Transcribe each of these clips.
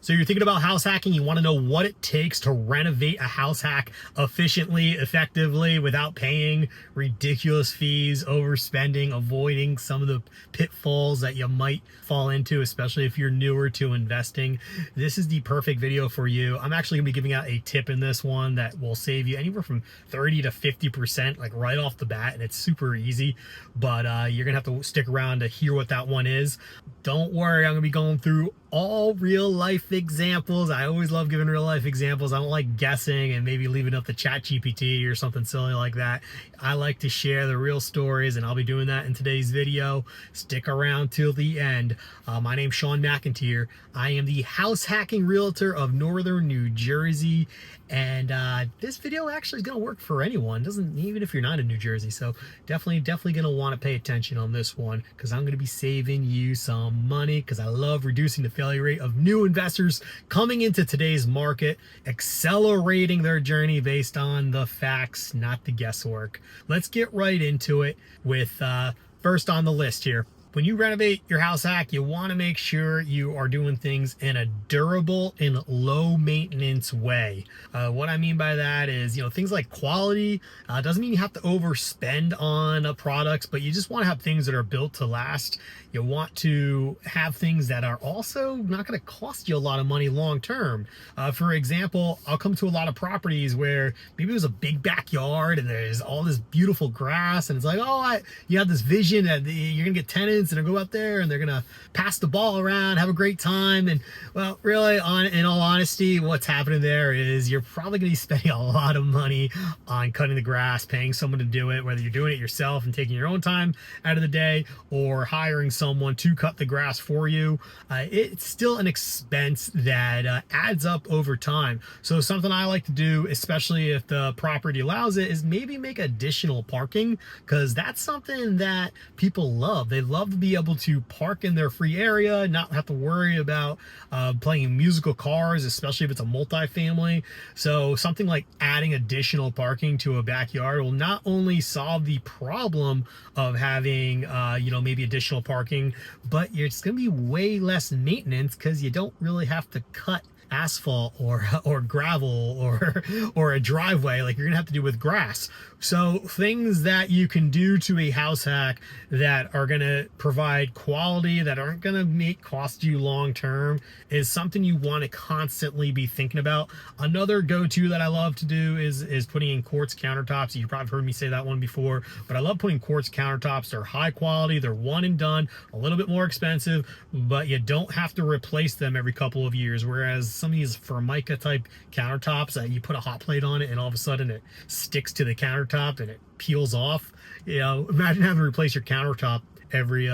So you're thinking about house hacking, you want to know what it takes to renovate a house hack efficiently, effectively, without paying ridiculous fees, overspending, avoiding some of the pitfalls that you might fall into, especially if you're newer to investing. This is the perfect video for you. I'm actually gonna be giving out a tip in this one that will save you anywhere from 30 to 50%, like right off the bat, and it's super easy, but you're gonna have to stick around to hear what that one is. Don't worry, I'm gonna be going through all real life examples. I always love giving real life examples. I don't like guessing and maybe leaving up to ChatGPT or something silly like that. I like to share the real stories, and I'll be doing that in today's video. Stick around till the end. My name's Shawn McEnteer. I am the house hacking realtor of Northern New Jersey, and this video actually is going to work for anyone. Doesn't, even if you're not in New Jersey. So definitely going to want to pay attention on this one, because I'm going to be saving you some money, because I love reducing the failure rate of new investors coming into today's market, accelerating their journey based on the facts, not the guesswork. Let's get right into it with first on the list here. When you renovate your house hack, you want to make sure you are doing things in a durable and low maintenance way. What I mean by that is, things like quality. Doesn't mean you have to overspend on products, but you just want to have things that are built to last. You want to have things that are also not going to cost you a lot of money long term. For example, I'll come to a lot of properties where maybe there's a big backyard and there's all this beautiful grass, and it's like, oh, you have this vision that you're gonna get tenants and they'll go out there and they're gonna pass the ball around, have a great time. And well, really, in all honesty, what's happening there is you're probably gonna be spending a lot of money on cutting the grass, paying someone to do it, whether you're doing it yourself and taking your own time out of the day or hiring someone to cut the grass for you. It's still an expense that adds up over time. So something I like to do, especially if the property allows it, is maybe make additional parking, because that's something that people love. They love to be able to park in their free area, not have to worry about playing musical cars, especially if it's a multifamily. So something like adding additional parking to a backyard will not only solve the problem of having maybe additional parking, but it's going to be way less maintenance, because you don't really have to cut asphalt or gravel or a driveway like you're gonna have to do with grass. So things that you can do to a house hack that are gonna provide quality, that aren't gonna cost you long term, is something you want to constantly be thinking about. Another go-to that I love to do is putting in quartz countertops. You probably heard me say that one before, but I love putting quartz countertops. They're high quality, they're one and done, a little bit more expensive, but you don't have to replace them every couple of years. Whereas some of these Formica type countertops, you put a hot plate on it and all of a sudden it sticks to the countertop and it peels off. Imagine having to replace your countertop every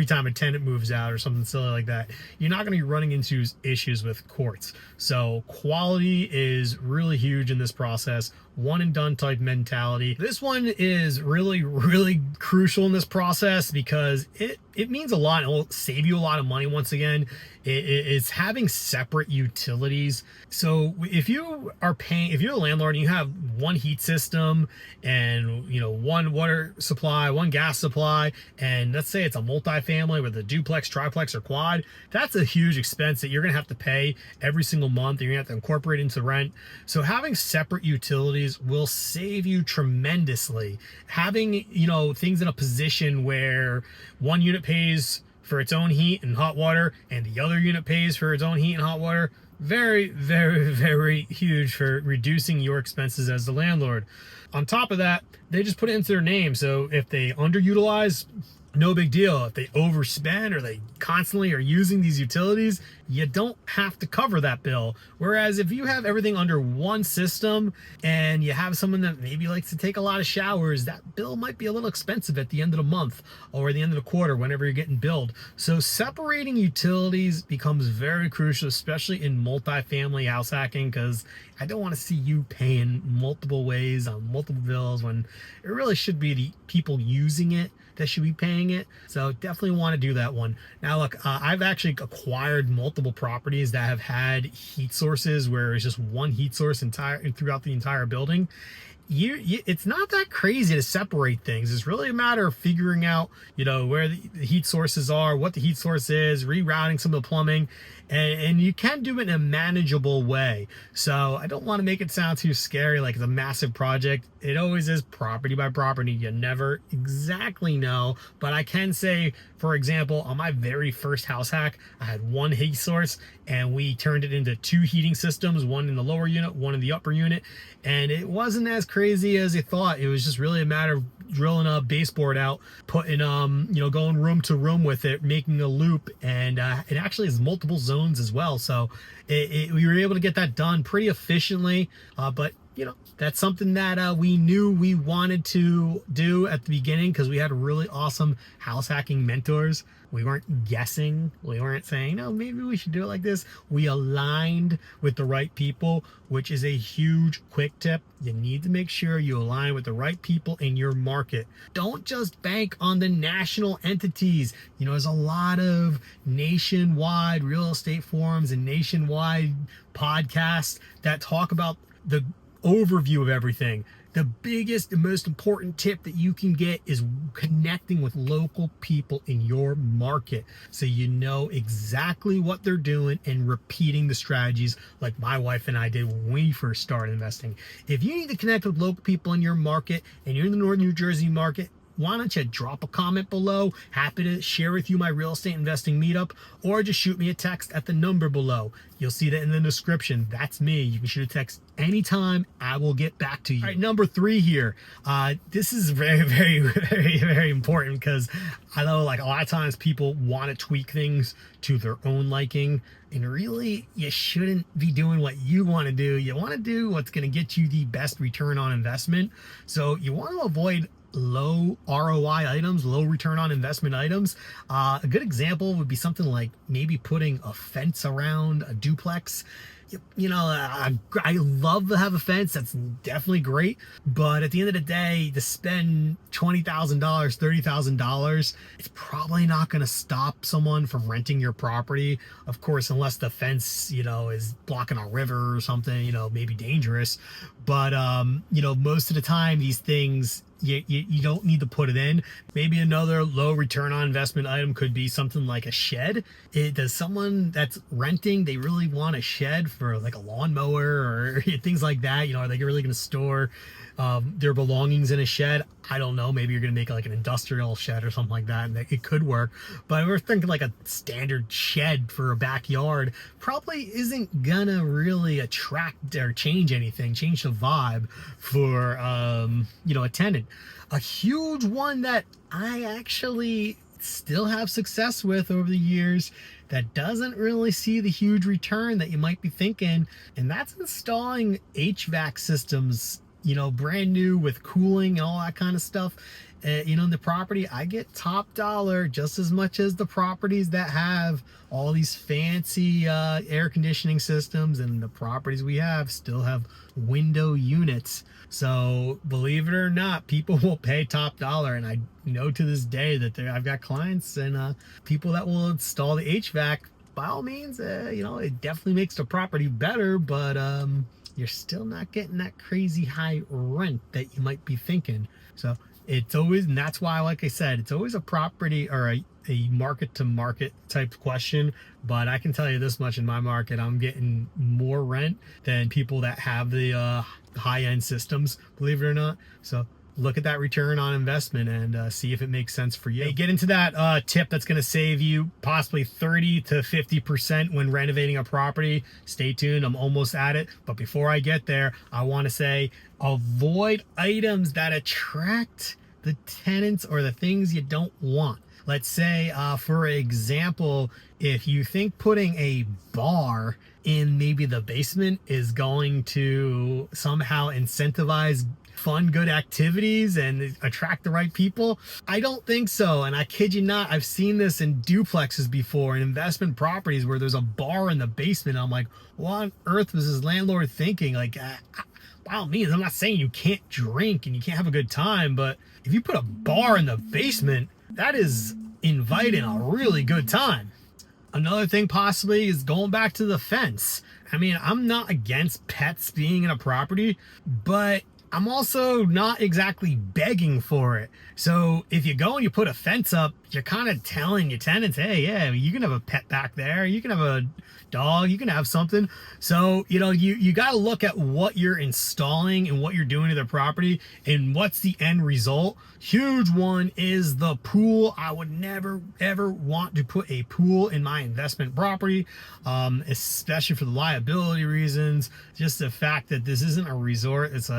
time a tenant moves out or something silly like that. You're not going to be running into issues with quartz. So quality is really huge in this process. One and done type mentality. This one is really, really crucial in this process, because it means a lot. It will save you a lot of money. Once again, it's having separate utilities. So if you're a landlord and you have one heat system and one water supply, one gas supply, and let's say it's a multifamily with a duplex, triplex, or quad, that's a huge expense that you're gonna have to pay every single month. You're gonna have to incorporate into rent. So having separate utilities will save you tremendously. Having things in a position where one unit pays for its own heat and hot water and the other unit pays for its own heat and hot water, very, very, very huge for reducing your expenses as the landlord. On top of that, they just put it into their name. So if they underutilize, no big deal. If they overspend or they constantly are using these utilities, you don't have to cover that bill. Whereas if you have everything under one system and you have someone that maybe likes to take a lot of showers, that bill might be a little expensive at the end of the month or the end of the quarter, whenever you're getting billed. So separating utilities becomes very crucial, especially in multifamily house hacking, because I don't want to see you paying multiple ways on multiple bills when it really should be the people using it that should be paying it. So definitely want to do that one. Now look, I've actually acquired multiple properties that have had heat sources where it's just one heat source throughout the entire building. It's not that crazy to separate things. It's really a matter of figuring out, where the heat sources are, what the heat source is, rerouting some of the plumbing, and you can do it in a manageable way. So I don't want to make it sound too scary, like it's a massive project. It always is property by property. You never exactly know, but I can say, for example, on my very first house hack, I had one heat source and we turned it into 2 heating systems, one in the lower unit, one in the upper unit. And it wasn't as crazy as I thought. It was just really a matter of drilling a baseboard out, putting going room to room with it, making a loop, and it actually has multiple zones as well. So we were able to get that done pretty efficiently, but that's something that we knew we wanted to do at the beginning, because we had really awesome house hacking mentors. We weren't guessing. We weren't saying, no, maybe we should do it like this. We aligned with the right people, which is a huge quick tip. You need to make sure you align with the right people in your market. Don't just bank on the national entities. There's a lot of nationwide real estate forums and nationwide podcasts that talk about the overview of everything. The biggest and most important tip that you can get is connecting with local people in your market, so you know exactly what they're doing and repeating the strategies like my wife and I did when we first started investing. If you need to connect with local people in your market and you're in the Northern New Jersey market, why don't you drop a comment below? Happy to share with you my real estate investing meetup, or just shoot me a text at the number below. You'll see that in the description. That's me. You can shoot a text anytime. I will get back to you. All right, number 3 here. This is very, very, very, very important, because I know like a lot of times people want to tweak things to their own liking, and really you shouldn't be doing what you want to do. You want to do what's going to get you the best return on investment. So you want to avoid low ROI items, low return on investment items. A good example would be something like maybe putting a fence around a duplex. I love to have a fence. That's definitely great. But at the end of the day, to spend $20,000, $30,000, it's probably not going to stop someone from renting your property. Of course, unless the fence, is blocking a river or something, maybe dangerous. But, most of the time, these things, you don't need to put it in. Maybe another low return on investment item could be something like a shed. Does someone that's renting, they really want a shed for like a lawnmower or things like that? Are they really going to store their belongings in a shed? I don't know. Maybe you're going to make like an industrial shed or something like that, and it could work. But we're thinking like a standard shed for a backyard probably isn't gonna really attract or change the vibe for a tenant. A huge one that I actually still have success with over the years that doesn't really see the huge return that you might be thinking, and that's installing HVAC systems, brand new with cooling and all that kind of stuff. In the property, I get top dollar just as much as the properties that have all these fancy air conditioning systems, and the properties we have still have window units. So believe it or not, people will pay top dollar, and I know to this day that I've got clients and people that will install the HVAC. By all means, it definitely makes the property better, but you're still not getting that crazy high rent that you might be thinking. So it's always, and that's why, like I said, it's always a property or a market to market type question. But I can tell you this much: in my market, I'm getting more rent than people that have the high end systems, believe it or not. So look at that return on investment and see if it makes sense for you. Hey, get into that tip that's going to save you possibly 30 to 50% when renovating a property. Stay tuned. I'm almost at it. But before I get there, I want to say avoid items that attract the tenants or the things you don't want. Let's say, for example, if you think putting a bar in maybe the basement is going to somehow incentivize fun, good activities and attract the right people, I don't think so. And I kid you not, I've seen this in duplexes before, in investment properties where there's a bar in the basement. I'm like, what on earth was this landlord thinking? Like, by all means, I'm not saying you can't drink and you can't have a good time, but if you put a bar in the basement, that is inviting a really good time. Another thing possibly is going back to the fence. I mean, I'm not against pets being in a property, but I'm also not exactly begging for it. So if you go and you put a fence up, you're kind of telling your tenants, hey, yeah, you can have a pet back there, you can have a dog, you can have something. So, you got to look at what you're installing and what you're doing to the property and what's the end result. Huge one is the pool. I would never ever want to put a pool in my investment property, especially for the liability reasons. Just the fact that this isn't a resort. It's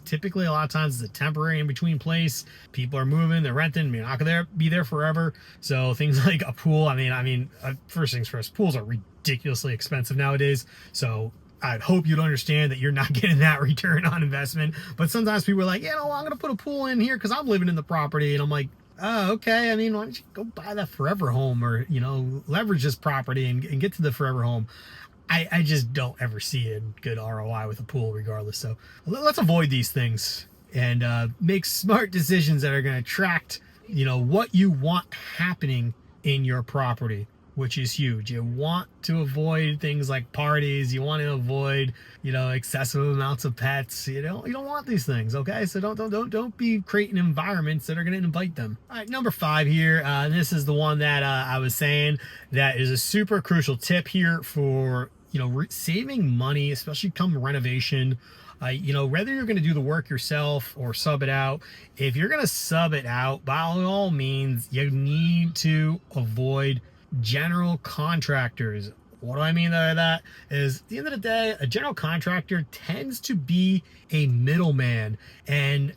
typically a lot of times it's a temporary in between place. People are moving, they're renting, you're not gonna be there forever. So things like a pool, first things first, pools are ridiculously expensive nowadays. So I'd hope you'd understand that you're not getting that return on investment. But sometimes people are like, I'm gonna put a pool in here because I'm living in the property. And I'm like, oh, okay. Why don't you go buy that forever home, or leverage this property and get to the forever home. I just don't ever see a good ROI with a pool regardless. So let's avoid these things and make smart decisions that are going to attract, what you want happening in your property, which is huge. You want to avoid things like parties. You want to avoid, excessive amounts of pets. You don't want these things. Okay. So don't be creating environments that are going to invite them. All right. Number 5 here. This is the one that I was saying that is a super crucial tip here for, saving money, especially come renovation. Whether you're going to do the work yourself or sub it out, if you're going to sub it out, by all means, you need to avoid general contractors. What do I mean by that? Is at the end of the day, a general contractor tends to be a middleman. And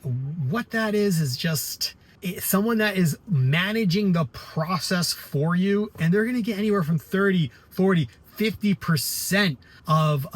what that is just someone that is managing the process for you, and they're going to get anywhere from 30, 40, 50% of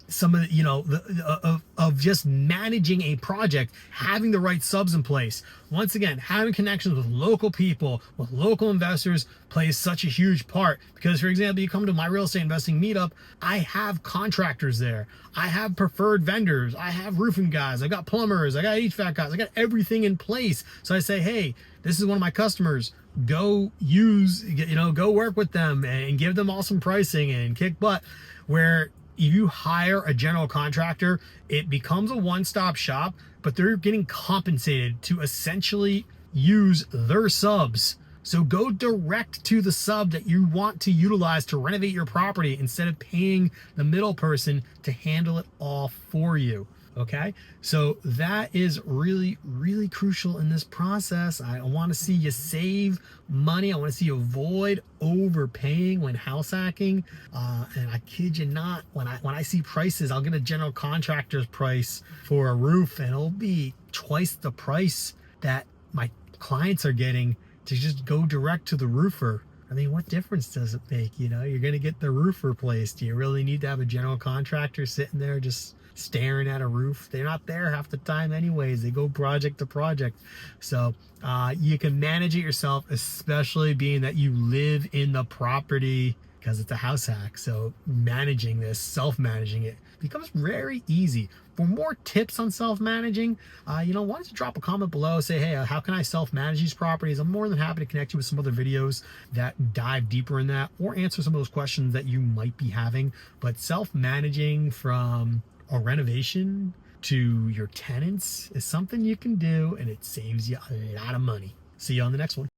some of the, of just managing a project, having the right subs in place. Once again, having connections with local people, with local investors plays such a huge part, because for example, you come to my real estate investing meetup, I have contractors there, I have preferred vendors, I have roofing guys, I got plumbers, I got HVAC guys, I got everything in place. So I say, hey, this is one of my customers, go work with them and give them awesome pricing and kick butt. Where if you hire a general contractor, it becomes a one-stop shop, but they're getting compensated to essentially use their subs. So go direct to the sub that you want to utilize to renovate your property instead of paying the middle person to handle it all for you. Okay, so that is really, really crucial in this process. I want to see you save money. I want to see you avoid overpaying when house hacking. And I kid you not, when I see prices, I'll get a general contractor's price for a roof, and it'll be twice the price that my clients are getting to just go direct to the roofer. What difference does it make? You're going to get the roof replaced. Do you really need to have a general contractor sitting there just staring at a roof? They're not there half the time anyways. They go project to project. So you can manage it yourself, especially being that you live in the property, because it's a house hack. So managing this, self-managing it, becomes very easy. For more tips on self-managing, why don't you drop a comment below, say, hey, how can I self-manage these properties? I'm more than happy to connect you with some other videos that dive deeper in that, or answer some of those questions that you might be having. But self-managing from a renovation to your tenants is something you can do, and it saves you a lot of money. See you on the next one.